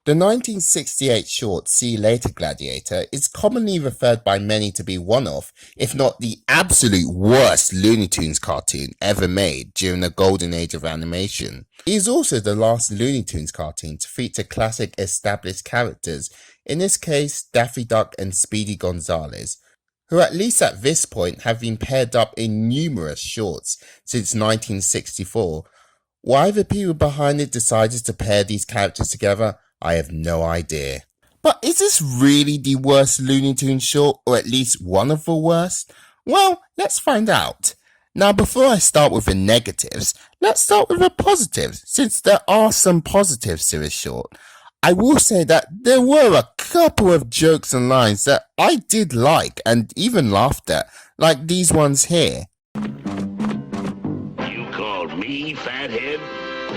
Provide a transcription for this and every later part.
The 1968 short See Ya Later Gladiator is commonly referred by many to be one of, if not the absolute worst Looney Tunes cartoon ever made during the golden age of animation. It is also the last Looney Tunes cartoon to feature classic established characters, in this case Daffy Duck and Speedy Gonzales, who at least at this point have been paired up in numerous shorts since 1964. Why the people behind it decided to pair these characters together, I have no idea. But is this really the worst Looney Tunes short, or at least one of the worst? Well, let's find out. Now, before I start with the negatives, let's start with the positives, since there are some positives to this short. I will say that there were a couple of jokes and lines that I did like and even laughed at, like these ones here. You called me fathead?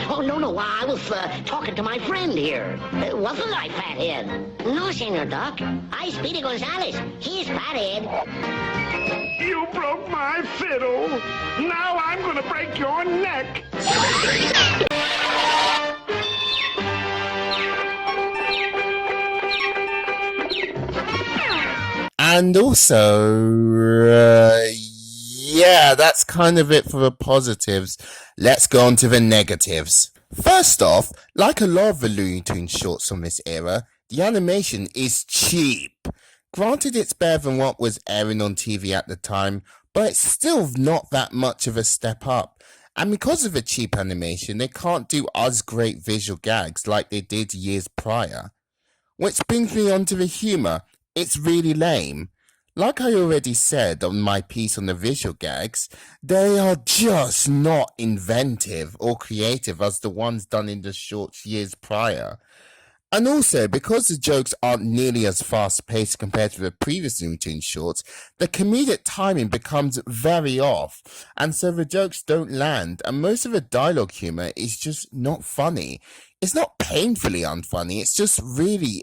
Oh, no, I was talking to my friend here. Wasn't I, Fathead? No, Senor Duck. I Speedy Gonzales. He's Fathead. You broke my fiddle. Now I'm gonna break your neck. And also, yeah, that's kind of it for the positives. Let's go on to the negatives. First off, like a lot of the Looney Tunes shorts from this era, the animation is cheap. Granted, it's better than what was airing on TV at the time, but it's still not that much of a step up. And because of the cheap animation, they can't do as great visual gags like they did years prior. Which brings me on to the humour. It's really lame. Like I already said on my piece on the visual gags, they are just not inventive or creative as the ones done in the shorts years prior. And also, because the jokes aren't nearly as fast-paced compared to the previous Looney Tunes shorts, the comedic timing becomes very off, and so the jokes don't land, and most of the dialogue humour is just not funny. It's not painfully unfunny, it's just really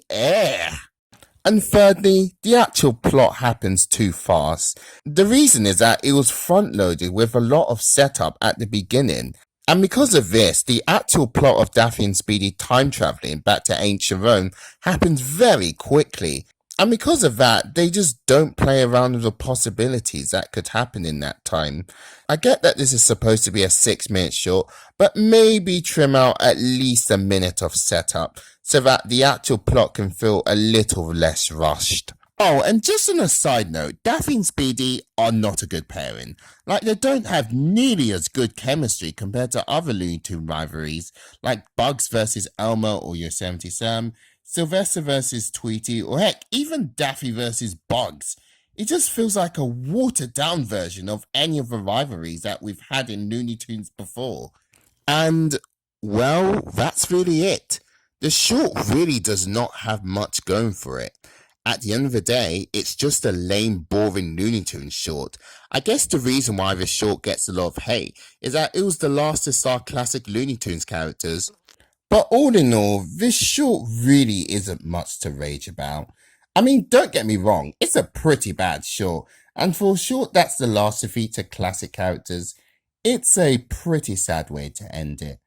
And thirdly, the actual plot happens too fast. The reason is that it was front-loaded with a lot of setup at the beginning. And because of this, the actual plot of Daffy and Speedy time travelling back to ancient Rome happens very quickly. And because of that, they just don't play around with the possibilities that could happen in that time. I get that this is supposed to be a 6-minute short, but maybe trim out at least a minute of setup, so that the actual plot can feel a little less rushed. Oh, and just on a side note, Daffy and Speedy are not a good pairing. Like, they don't have nearly as good chemistry compared to other Looney Tunes rivalries, like Bugs vs. Elmer or Yosemite Sam, Sylvester vs. Tweety, or heck, even Daffy vs. Bugs. It just feels like a watered-down version of any of the rivalries that we've had in Looney Tunes before. And, well, that's really it. The short really does not have much going for it. At the end of the day, it's just a lame, boring Looney Tunes short. I guess the reason why this short gets a lot of hate is that it was the last to star classic Looney Tunes characters. But all in all, this short really isn't much to rage about. I mean, don't get me wrong, it's a pretty bad short, and for a short that's the last to feature classic characters, it's a pretty sad way to end it.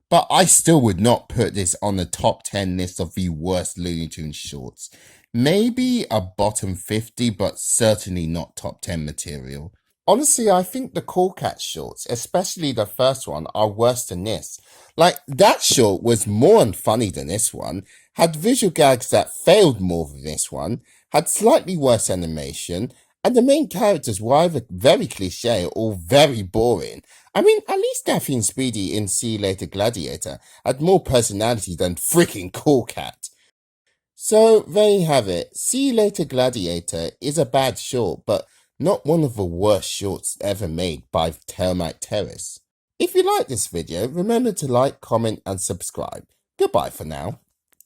But I still would not put this on the top 10 list of the worst Looney Tunes shorts. Maybe a bottom 50, but certainly not top 10 material. Honestly, I think the Cool Cat shorts, especially the first one, are worse than this. Like, that short was more unfunny than this one, had visual gags that failed more than this one, had slightly worse animation, and the main characters were either very cliche or very boring. I mean, at least Daffy and Speedy in See Ya Later Gladiator had more personality than freaking Cool Cat. So, there you have it. See Ya Later Gladiator is a bad short, but not one of the worst shorts ever made by Termite Terrace. If you like this video, remember to like, comment and subscribe. Goodbye for now.